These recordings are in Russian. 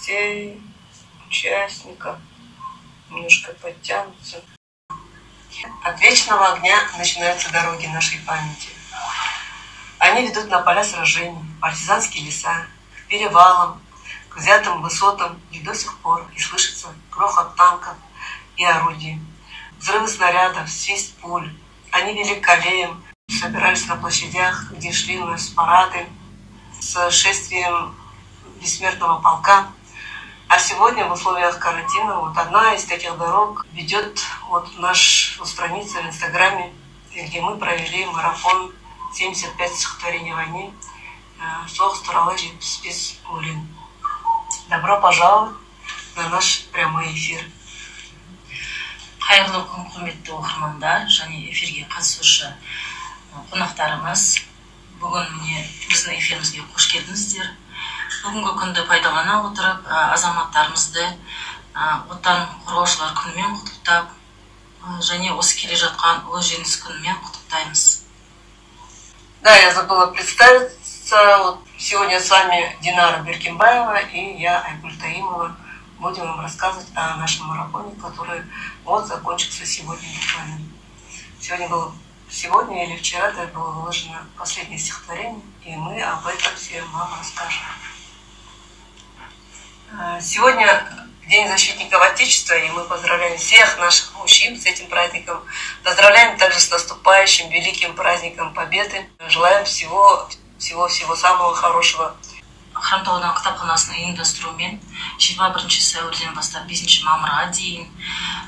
гостей, участников. Немножко подтянутся. От вечного огня начинаются дороги нашей памяти. Они ведут на поля сражений, партизанские леса, к перевалам, к взятым высотам, и до сих пор и слышится грохот танков и орудий, взрывы снарядов, свист пуль. Они вели к аллеям, собирались на площадях, где шли у нас парады с шествием бессмертного полка. А сегодня в условиях карантина вот одна из таких дорог ведет вот нашу страницу в Инстаграме, где мы провели марафон 75 стихотворений войны «Соғыс туралы 75 өлең». Добро пожаловать на наш прямой эфир. Қайырлы күн, құрметті оқырмандар және эфирге қатысушы қонақтарымыз. Бүгін міне біздің эфирімізге қош келдіңіздер. Бүгінгі күнді пайдалана отырып, азаматтарымызды отан қорғаушылар күнімен құттықтап, және осы келе жатқан ұлы жеңіс күнімен құттықтаймыз. Да, я забыла представиться. Вот сегодня с вами Динара Беркимбаева и я, Айгуль Таимова. Будем вам рассказывать о нашем марафоне, который вот закончился сегодня буквально. Сегодня или вчера было выложено последнее стихотворение, и мы об этом всем вам расскажем. Сегодня День защитников Отечества, и мы поздравляем всех наших мужчин с этим праздником. Поздравляем также с наступающим великим праздником Победы. Желаем всего самого хорошего. Хромтаудан кітапханасының ұйымдастыруымен 21 сәуірден бастап 5 мамырға дейін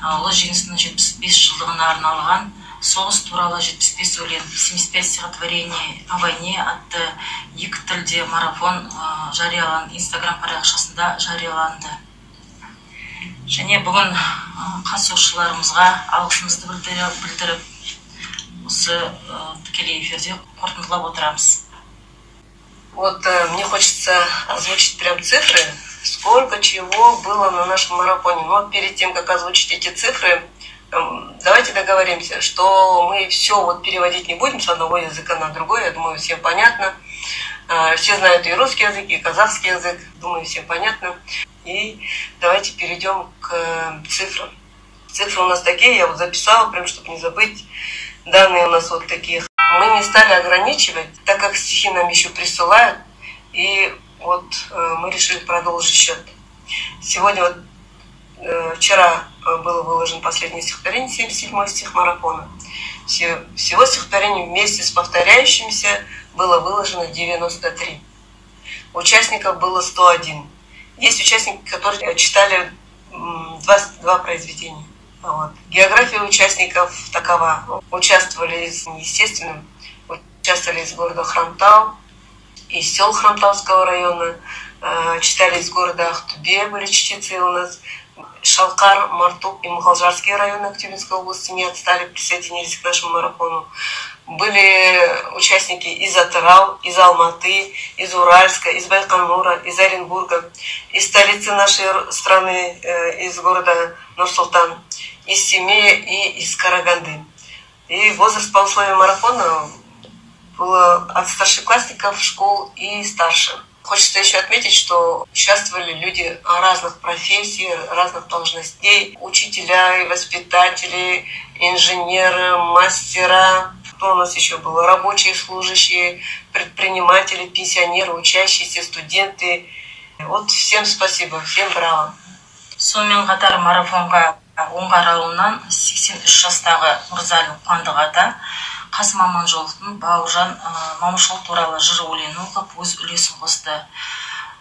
ұлы жеңістің 75 жылдығына арналған «Соғыс туралы 75 өлең, 75 стихотворений о войне» атты екі тілде марафон жарияланды, Инстаграм парақшасында жарияланды. Және бүгін қатысушыларымызға алғысымызды білдіріп, осы тікелей эфирде қорытындылап отырамыз. Вот мне хочется озвучить прям цифры, сколько чего было на нашем марафоне. Но перед тем, как озвучить эти цифры, давайте договоримся, что мы все вот переводить не будем с одного языка на другой. Я думаю, всем понятно. Все знают и русский язык, и казахский язык. Думаю, всем понятно. И давайте перейдем к цифрам. Цифры у нас такие, я вот записала, прям чтобы не забыть. Данные у нас вот такие. Мы не стали ограничивать, так как стихи нам еще присылают, и вот мы решили продолжить счет. Сегодня вот вчера было выложено последнее стихотворение, 77-й стих марафона. Всего стихотворений вместе с повторяющимися было выложено 93. Участников было 101. Есть участники, которые читали 22 произведения. Вот. География участников такова. Участвовали естественно, участвовали из города Хромтау, из сел Хромтауского района, читали из города Ахтубе, были чтецы у нас, Шалкар, Мартук и Мухалжарские районы Актюбинской области не отстали, присоединились к нашему марафону. Были участники из Атырау, из Алматы, из Уральска, из Байконура, из Оренбурга, из столицы нашей страны, из города Нур-Султан, из Семея и из Караганды. И возраст по условиям марафона было от старшеклассников школ и старше. Хочется еще отметить, что участвовали люди разных профессий, разных должностей, учителя, воспитатели, инженеры, мастера. Кто у нас еще было? Рабочие, служащие, предприниматели, пенсионеры, учащиеся, студенты. Вот всем спасибо, всем браво. Сонымен қатар марафонға оңғарылуынан 83 жастағы Мұрзалин Қуандық ата Қасым Аманжоловтың Бауыржан Мамышұлы туралы жыр өлеңін оқып өз үлесін қосты.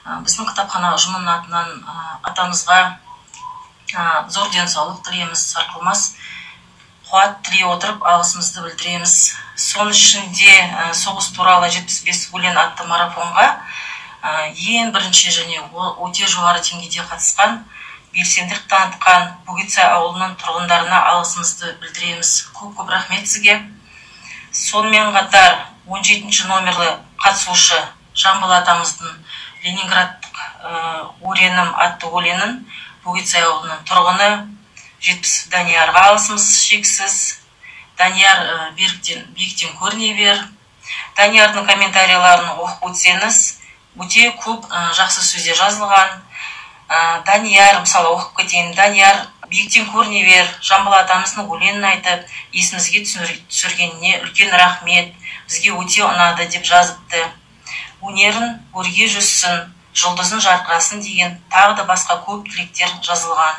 Біздің кітапхана ұжымының атынан атамызға зор денсаулық тілейміз, сарқылмас қуат тілей отырып алғысымызды білдіреміз. Соның ішінде соғыс туралы 75 өлең атты марафонға ең бірінші және өте жоғары деңгейде қатысқан, белсенділік танытқан Бөгетсай ауылының тұрғындарына алғысымызды білдіреміз. Көп рахмет сізге. Сонымен қатар 17 номерлі қатысушы Жамбыл атамыздың Ленинградтық өренім атты өлеңін Бөгетсай ауылының тұрғыны 70 Даниярға алғысымыз шексіз. Данияр биіктен көріне бер. Даниярдың комментарияларын оқып өтсеңіз, өте көп жақсы сөздер жазылған. Данияр, мысалы оқып кетейін. Данияр биіктен көріне бер, Жамбыл атамыздың өлеңін айтып, есімізге түсіргеніне үлкен рахмет, бізге өте ұнады деп жазыпты. Өнерін өрге жүзсін, жұлдызын жарқырасын деген тағы да басқа көп тілектер жазылған.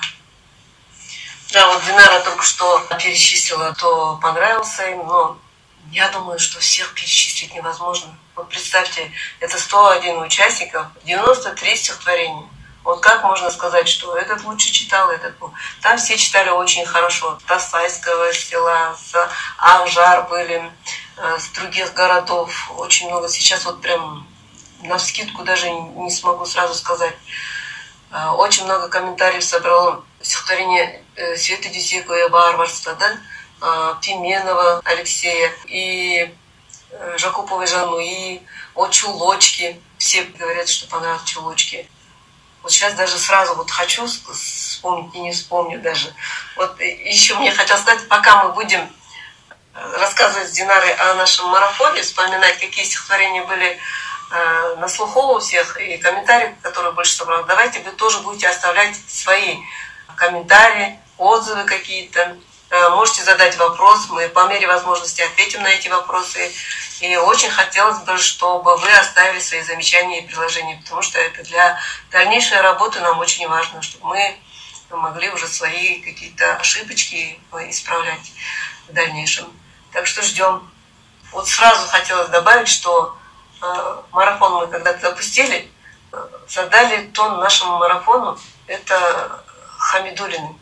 Да, вот Динара только что перечислила, кто понравился им, но я думаю, что всех перечислить невозможно. Вот представьте, это 101 участников, 93 стихотворения. Вот как можно сказать, что этот лучше читал, этот... Там все читали очень хорошо. С Тасайского села, с Ахжар были, с других городов. Очень много. Сейчас вот прям навскидку даже не смогу сразу сказать. Очень много комментариев собрало стихотворение Светы Дюсековой «Варварство», да? Пименова Алексея и Жакуповой Жануи, о чулочке. Все говорят, что понравилось чулочки. Вот сейчас даже сразу вот хочу вспомнить и не вспомню даже. Вот еще мне хотелось сказать, пока мы будем рассказывать с Динарой о нашем марафоне, вспоминать, какие стихотворения были на слуху у всех и комментарии, которые больше собрал, давайте вы тоже будете оставлять свои комментарии, отзывы какие-то. Можете задать вопрос, мы по мере возможности ответим на эти вопросы. И очень хотелось бы, чтобы вы оставили свои замечания и предложения, потому что это для дальнейшей работы нам очень важно, чтобы мы могли уже свои какие-то ошибочки исправлять в дальнейшем. Так что ждем. Вот сразу хотелось добавить, что марафон мы когда-то запустили, задали тон нашему марафону, это Хамидуллины.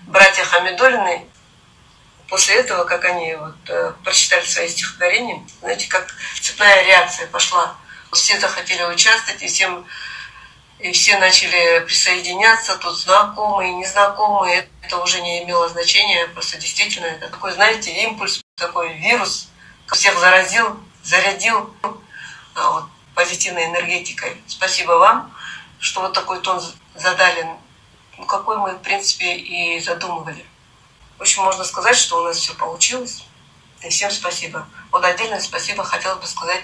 Братья Хамидуллины. После этого, как они прочитали свои стихотворения, знаете, как цепная реакция пошла. Все захотели участвовать, и все начали присоединяться, тут знакомые, незнакомые. Это уже не имело значения, просто действительно это такой, знаете, импульс, такой вирус, всех заразил, зарядил позитивной энергетикой. Спасибо вам, что вот такой тон задали, какой мы, в принципе, и задумывали. В общем, можно сказать, что у нас все получилось. И всем спасибо. Вот отдельное спасибо хотела бы сказать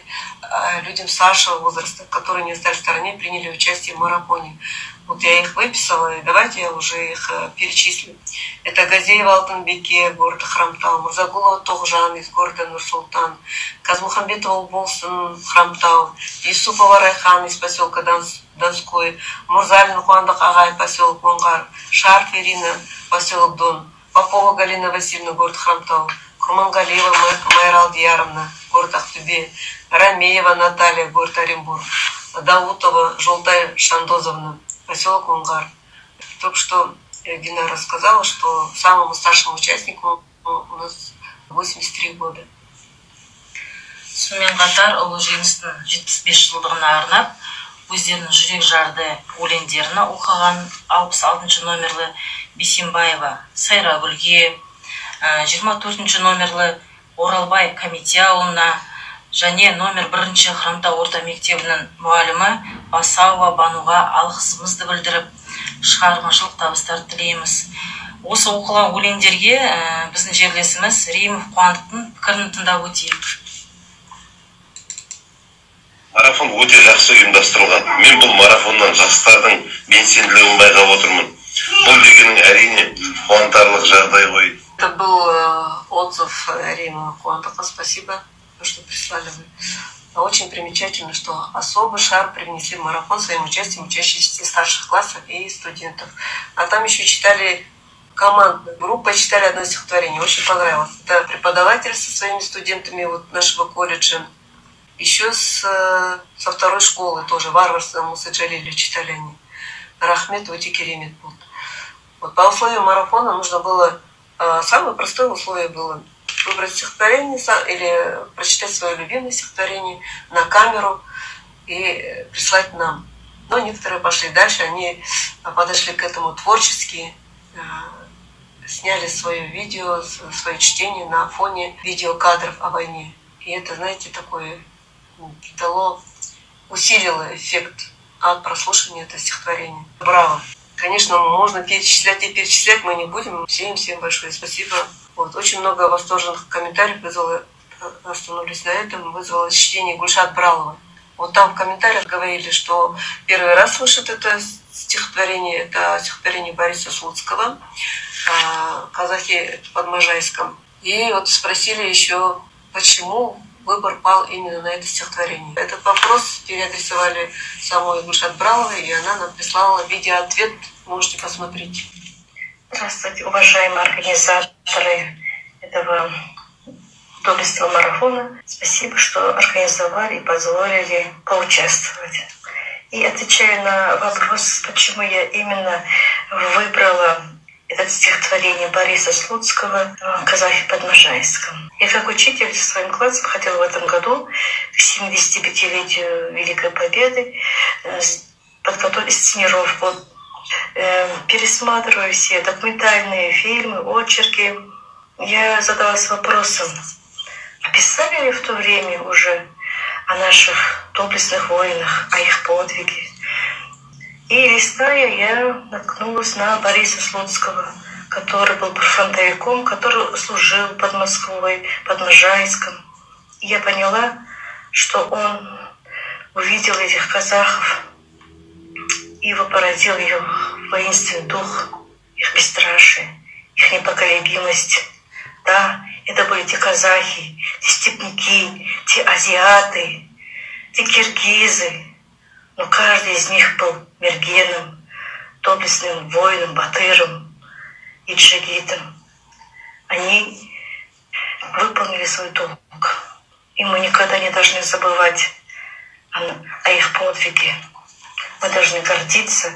людям старшего возраста, которые не остались в стороне, приняли участие в марафоне. Вот я их выписала, и давайте я уже их перечислю. Это Газеева Алтынбеке, город Хромтау, Мурзагулова Тогжан из города Нур-Султан, Казмухамбетова Улболсын, Хромтау, Юсупова Райхан из поселка Донской, Мурзалин Хуандак Агай, поселок Монгар, Шарф Ирина, поселок Дон, Попова Галина Васильевна, город Хромтау, Курмангалиева Майрал Дияровна, город Ахтубе, Рамеева Наталья, город Оренбург, Даутова Жолтай Шандозовна, поселок Унгар. Только что Динара рассказала, что самому старшему участнику у нас 83 года. Сонымен қатар ұлы жеңістің 75 жылдығына арнап, өздерінің жүрек жарды өлеңдерін оқыған 66 номерлі Бисембаева Сайрагүлге, 24 номерлі Оралбай Комитеуына және номер 1 Хромтау орта мектебінің мұғалімі Басауова Бануға алғысымызды білдіріп, шығармашылық табыстар тілейміз. Осы оқылған өлеңдерге біздің жерлесіміз Римов Қуандықтың пікірін тыңдап өтейік. Марафон өте жақсы ұйымдастырылған. Мен бұл марафоннан жастардың белсенділігін байқап отырмын. Бұл дегенің әрине қуантарлық жағдай ғой. Это был отзыв Римова Қуандыққа. Спасибо, что прислали вы. Очень примечательно, что особый шар привнесли в марафон своим участием учащиеся старших классов и студентов. А там еще читали командную группу, читали одно стихотворение. Очень понравилось. Это преподаватель со своими студентами нашего колледжа. Еще со второй школы тоже «Варварство» Мусы Джалиля читали они. Рахмет Ути Керемет. Вот по условиям марафона нужно было, самое простое условие было выбрать стихотворение или прочитать свое любимое стихотворение на камеру и прислать нам. Но некоторые пошли дальше, они подошли к этому творчески, сняли свое видео, свое чтение на фоне видеокадров о войне. И это, знаете, такое усилило эффект от прослушивания этого стихотворения. Браво! Конечно, можно перечислять и перечислять, мы не будем. Всем большое спасибо. Очень много восторженных комментариев вызвало, остановлюсь на этом, вызвало чтение Гульшат Бралова. Там в комментариях говорили, что первый раз слышат это стихотворение, это стихотворение Бориса Слуцкого, «Казахи под Можайском». И вот спросили еще, почему выбор пал именно на это стихотворение. Этот вопрос переадресовали самой Гульшат Браловой, и она нам прислала видеоответ. Можете посмотреть. Здравствуйте, уважаемые организаторы этого доблестного марафона. Спасибо, что организовали и позволили поучаствовать. И отвечая на вопрос, почему я именно выбрала это стихотворение Бориса Слуцкого «Казахи под Можайском». Я как учитель со своим классом хотела в этом году к 75-летию Великой Победы подготовить сценировку. Пересматривая все документальные фильмы, очерки, я задалась вопросом, описали ли в то время уже о наших доблестных воинах, о их подвиге. И листая, я наткнулась на Бориса Слуцкого, который был фронтовиком, который служил под Москвой, под Можайском. И я поняла, что он увидел этих казахов, и его поразил их воинственный дух, их бесстрашие, их непоколебимость. Да, это были те казахи, те степняки, те азиаты, те киргизы. Но каждый из них был мергеном, доблестным воином, батыром и джигитом. Они выполнили свой долг. И мы никогда не должны забывать о их подвиге. Мы должны гордиться,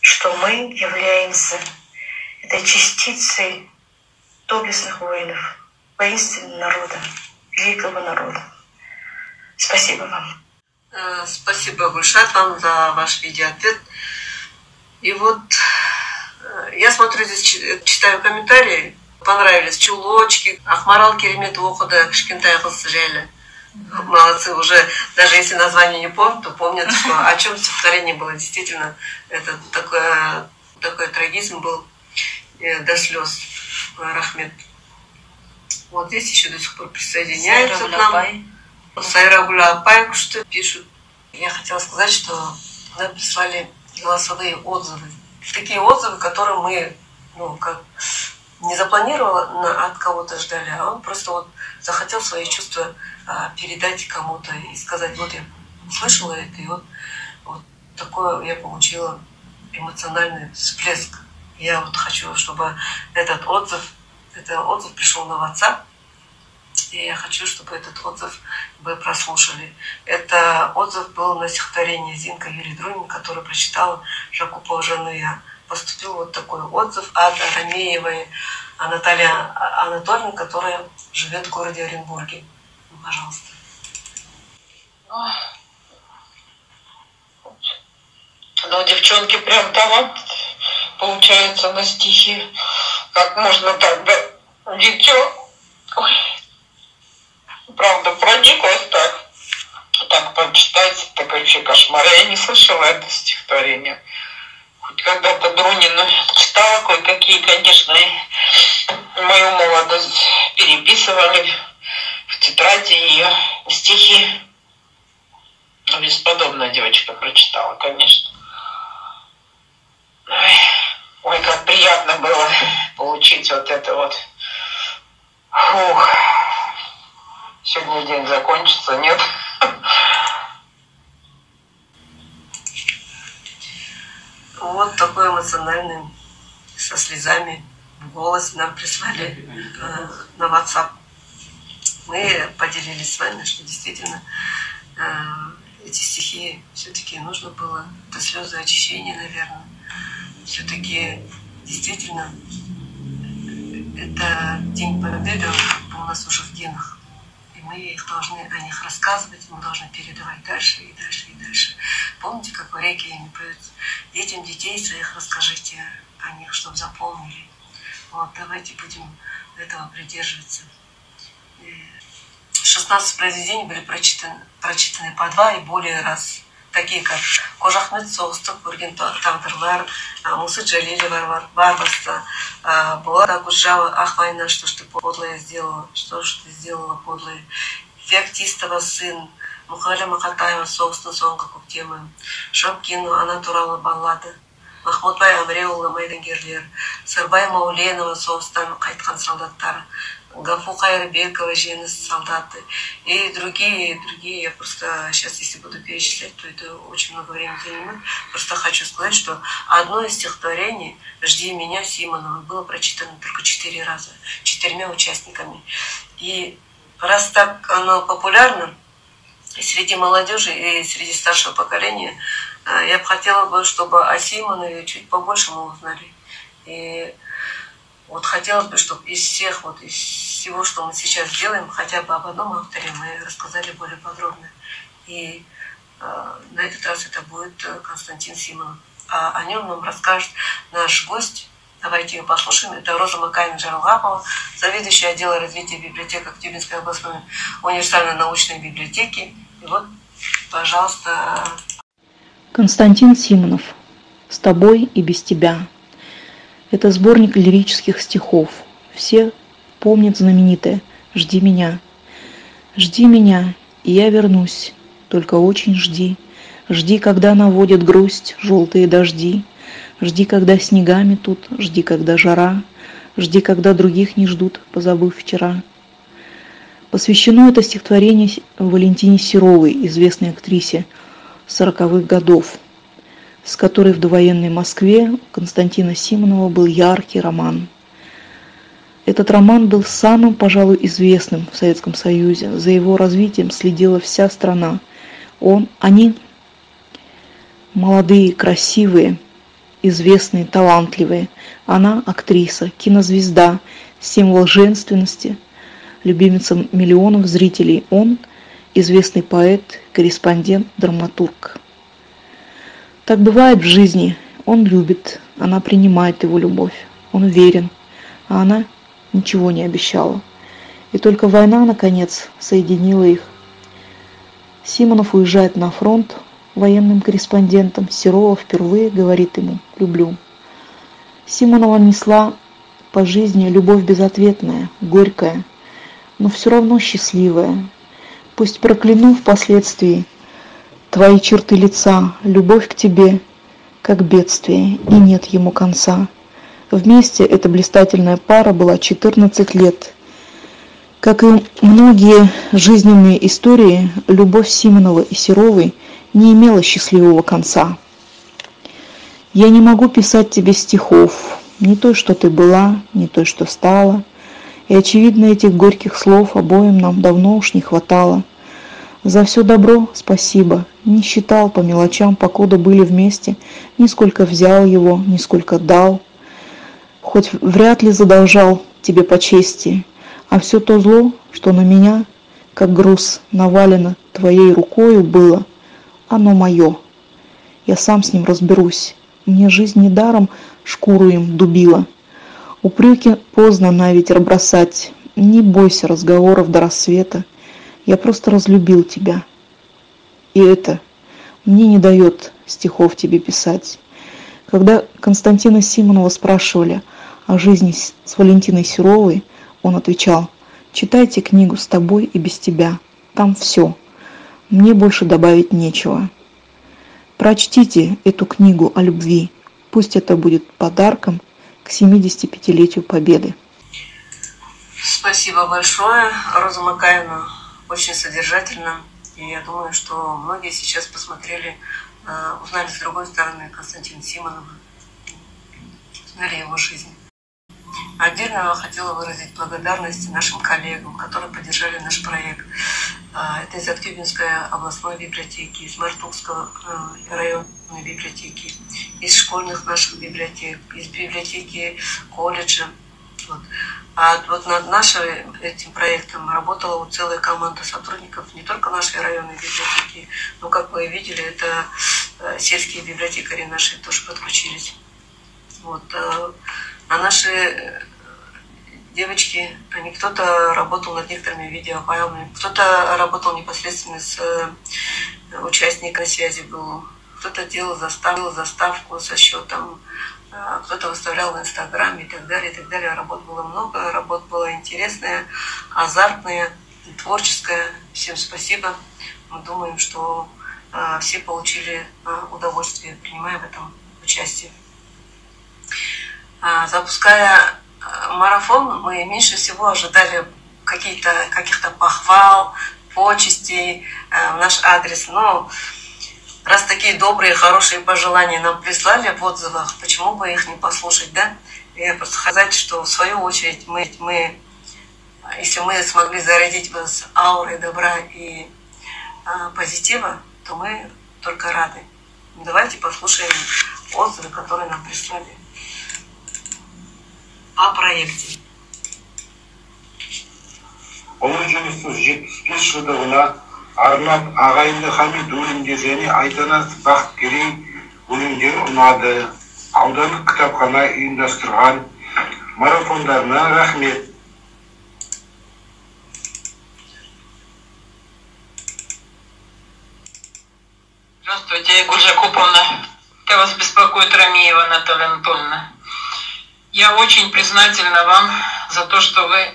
что мы являемся этой частицей доблестных воинов, воинственного народа, великого народа. Спасибо вам. Спасибо, Гульшат, вам за ваш видеоответ. И вот я смотрю здесь, читаю комментарии, понравились чулочки, Ахмарал керемет оқыды, кішкентай қыз жайлы. Молодцы, уже даже если название не помнят, то помнят, что о чем стихотворение было. Действительно, это такой трагизм был до слез. Рахмет. Вот здесь еще до сих пор присоединяются к нам. Сайрагуля Апай, что пишут. Я хотела сказать, что нам прислали голосовые отзывы. Такие отзывы, которые мы не запланировано от кого-то ждали, а он просто вот захотел свои чувства передать кому-то и сказать, вот я услышала это, и вот такое я получила эмоциональный всплеск. Я вот хочу, чтобы этот отзыв пришел на WhatsApp, и я хочу, чтобы этот отзыв вы прослушали. Это отзыв был на стихотворение Зинка Юрий Друнин, который прочитала Жакупова Жануя. Поступил вот такой отзыв от Ромеевой Натальи Анатольевны, которая живет в городе Оренбурге. Пожалуйста. Ну, девчонки, прям талант получается на стихи. Как можно так, да? Дитё. Ой. Правда, прониклась так. Так почитать, так вообще кошмар. Я не слышала это стихотворение. Хоть когда-то Друнина читала кое-какие, конечно, мою молодость переписывали в тетради ее стихи. Бесподобная девочка прочитала, конечно. Ой, как приятно было получить вот это вот. Фух. Сегодня день закончится, нет? Вот такой эмоциональный, со слезами в голос нам прислали на WhatsApp. Мы поделились с вами, что действительно эти стихи все-таки нужно было, это слезы очищения, наверное. Все-таки действительно это День Победы у нас уже в генах. И мы их должны о них рассказывать, мы должны передавать дальше и дальше и дальше. Помните, как в реке ими поют? Детям детей своих расскажите о них, чтобы запомнили. Вот, давайте будем этого придерживаться. 16 произведений были прочитаны по 2 и более раз. Такие как Кожахмет Соғыстық көрген тағдырлар, Мусы Джалили варварство, Булат Акуджава Ах, война, что ж ты подлое сделала, что ж ты сделала подлое, Феоктистова сын, Мұқағали Мақатаева соғыстың соңғы көктемі, Шамкину ана туралы баллады, Махмудбай Әміреұлы майдангерлер, Сырбай Мауленова соғыстан қайтқан солдаттар, Гафу Қайырбекова жеңіс солдаты и другие. Я просто сейчас, если буду перечислять, то это очень много времени займет. Просто хочу сказать, что одно из стихотворений «Жди меня» Симонова было прочитано только 4 раза, 4 участниками. И раз так оно популярно и среди молодежи, и среди старшего поколения, я бы хотела, чтобы о Симонове чуть побольше мы узнали. И вот хотелось бы, чтобы из всего, что мы сейчас делаем, хотя бы об одном авторе мы рассказали более подробно. И на этот раз это будет Константин Симонов. А о нем нам расскажет наш гость. Давайте ее послушаем. Это Роза Макаевна Жаралгапова, заведующая отдела развития библиотек Актюбинской областной универсальной научной библиотеки. И вот, пожалуйста. Константин Симонов. «С тобой и без тебя». Это сборник лирических стихов. Все помнят знаменитое «Жди меня». Жди меня, и я вернусь, только очень жди. Жди, когда наводят грусть желтые дожди. Жди, когда снега метут, жди, когда жара. Жди, когда других не ждут, позабыв вчера. Посвящено это стихотворение Валентине Серовой, известной актрисе 40-х годов, с которой в довоенной Москве у Константина Симонова был яркий роман. Этот роман был самым, пожалуй, известным в Советском Союзе. За его развитием следила вся страна. Они молодые, красивые, известные, талантливые. Она актриса, кинозвезда, символ женственности, любимица миллионов зрителей. Он известный поэт, корреспондент, драматург. Так бывает в жизни. Он любит, она принимает его любовь. Он верен, а она ничего не обещала. И только война, наконец, соединила их. Симонов уезжает на фронт военным корреспондентом. Серова впервые говорит ему «люблю». Симонова несла по жизни любовь безответная, горькая, но все равно счастливая. Пусть прокляну впоследствии твои черты лица, любовь к тебе, как бедствие, и нет ему конца. Вместе эта блистательная пара была 14 лет. Как и многие жизненные истории, любовь Симонова и Серовой не имела счастливого конца. Я не могу писать тебе стихов, не той, что ты была, не той, что стала, и, очевидно, этих горьких слов обоим нам давно уж не хватало. За все добро спасибо, не считал по мелочам, покуда были вместе, нисколько взял его, нисколько дал, хоть вряд ли задолжал тебе по чести, а все то зло, что на меня, как груз, навалено твоей рукою было, оно мое. Я сам с ним разберусь, мне жизнь недаром шкуру им дубила. Упреки поздно на ветер бросать, не бойся разговоров до рассвета, я просто разлюбил тебя. И это мне не дает стихов тебе писать. Когда Константина Симонова спрашивали о жизни с Валентиной Серовой, он отвечал: читайте книгу «С тобой и без тебя». Там все. Мне больше добавить нечего. Прочтите эту книгу о любви. Пусть это будет подарком к 75-летию Победы. Спасибо большое, Роза Макаевна. Очень содержательно. И я думаю, что многие сейчас посмотрели, узнали с другой стороны Константина Симонова, узнали его жизнь. Отдельно я хотела выразить благодарность нашим коллегам, которые поддержали наш проект. Это из Актюбинской областной библиотеки, из Мартукской районной библиотеки, из школьных наших библиотек, из библиотеки колледжа. А вот над нашим этим проектом работала целая команда сотрудников не только нашей районной библиотеки, но, как вы видели, это сельские библиотекари наши тоже подключились. А наши девочки, кто-то работал над некоторыми видеофайлами, кто-то работал непосредственно с участниками связи был, кто-то делал заставку со счетом, кто-то выставлял в Инстаграме и так далее, и так далее. Работ было много, работа была интересная, азартная, творческая. Всем спасибо. Мы думаем, что все получили удовольствие, принимая в этом участие. Запуская марафон, мы меньше всего ожидали каких-то похвал, почестей в наш адрес. Но раз такие добрые, хорошие пожелания нам прислали в отзывах, почему бы их не послушать, да? Я просто хочу сказать, что в свою очередь если мы смогли зарядить вас аурой добра и позитива, то мы только рады. Давайте послушаем отзывы, которые нам прислали о проекте. Ұлы жеңістің 75 жылдығына арнап ағайынды Хамид өлеңдер және Айтанас Бақыткерей өлеңдері ұнады. Аудандық кітапхана ұйымдастырған марафондарына рахмет. Здравствуйте, я Гульжа Куповна. Это вас беспокоит Рамиева Наталья Анатольевна. Я очень признательна вам за то, что вы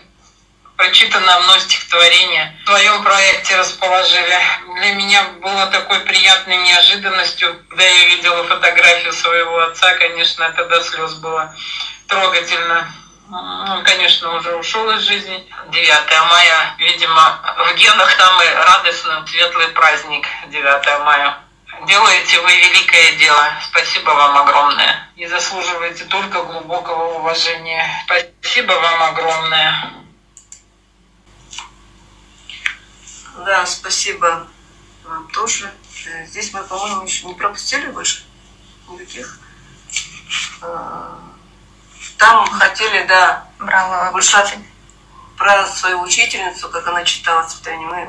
прочитанное мной стихотворение в своем проекте расположили. Для меня было такой приятной неожиданностью, когда я видела фотографию своего отца, конечно, это до слез было трогательно. Он, конечно, уже ушел из жизни. 9 мая, видимо, в генах там и радостный, светлый праздник 9 мая. Делаете вы великое дело. Спасибо вам огромное. И заслуживаете только глубокого уважения. Спасибо вам огромное. Да, спасибо вам тоже. Здесь мы, по-моему, еще не пропустили больше никаких. Там хотели, да, больше про свою учительницу, как она читала стихотворение.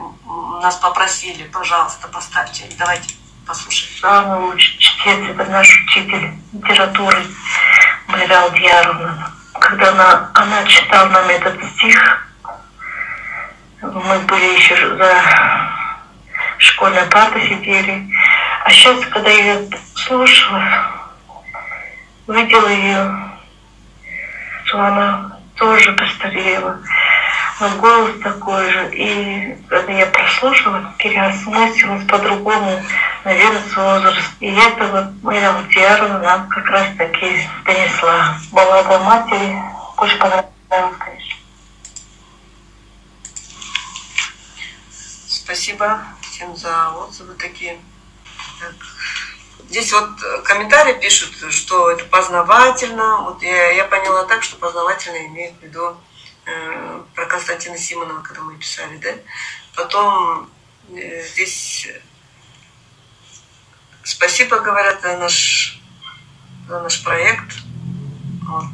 Нас попросили, пожалуйста, поставьте. Давайте послушаем. Самый лучший чтец — это наш учитель литературы Майра Алдияровна. Когда она читала нам этот стих, мы были еще за школьной партой сидели. А сейчас, когда я ее слушала, видела ее, что она тоже постарела. Но голос такой же. И когда я прослушала, переосмыслилась по-другому, наверное, свой возраст. И это вот Майра Алдияровна нам как раз таки донесла. Баллада матери очень понравилась, конечно. Спасибо всем за отзывы такие. Так. Здесь вот комментарии пишут, что это познавательно. Вот я поняла так, что познавательно имеет в виду про Константина Симонова, когда мы писали, да? Потом здесь спасибо, говорят, за наш проект. Вот.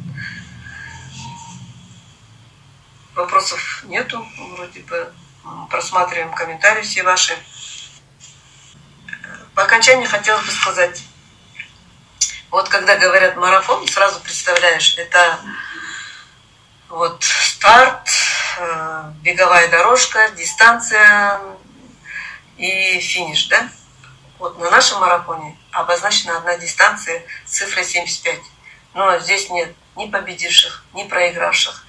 Вопросов нету, вроде бы. Просматриваем комментарии все ваши. По окончании хотелось бы сказать, вот когда говорят марафон, сразу представляешь, это вот старт, беговая дорожка, дистанция и финиш, да? Вот на нашем марафоне обозначена одна дистанция с цифрой 75. Но здесь нет ни победивших, ни проигравших,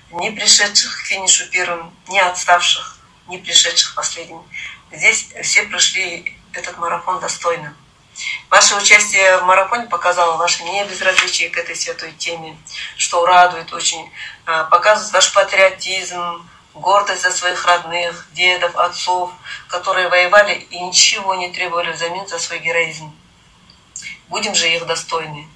ни пришедших к финишу первым, ни отставших, ни пришедших последним. Здесь все прошли этот марафон достойно. Ваше участие в марафоне показало ваше небезразличие к этой святой теме, что радует очень, показывает ваш патриотизм, гордость за своих родных, дедов, отцов, которые воевали и ничего не требовали взамен за свой героизм. Будем же их достойны.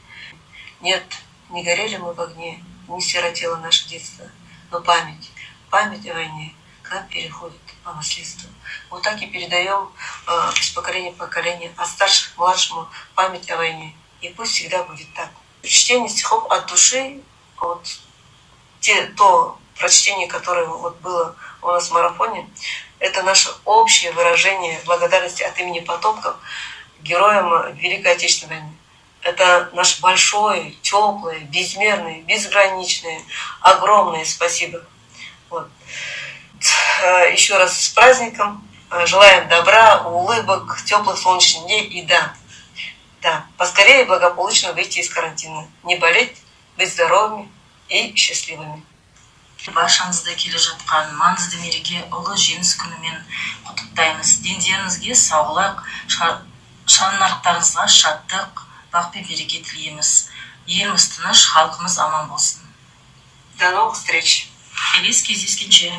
Нет, не горели мы в огне, не сиротело наше детство, но память о войне к нам переходит по наследству. Вот так и передаем из поколения в поколение, от старших к младшему, память о войне. И пусть всегда будет так. Чтение стихов от души, вот то прочтение, которое вот было у нас в марафоне, это наше общее выражение благодарности от имени потомков героям Великой Отечественной войны. Это наше большое, теплое, безмерное, безграничное, огромное спасибо. Вот. Еще раз с праздником. Желаем добра, улыбок, теплых солнечных дней и да, поскорее благополучно выйти из карантина. Не болеть, быть здоровыми и счастливыми. баршаңызды келе жатқан маңызды мереке ұлы жеңіс күнімен құттықтаймыз. Дендеріңізге саулық, шаңырақтарыңызға шаттық, бақ пен береке тілейміз. Еліміз тыныш, халқымыз аман болсын. До новых встреч. Келесі кездескенше.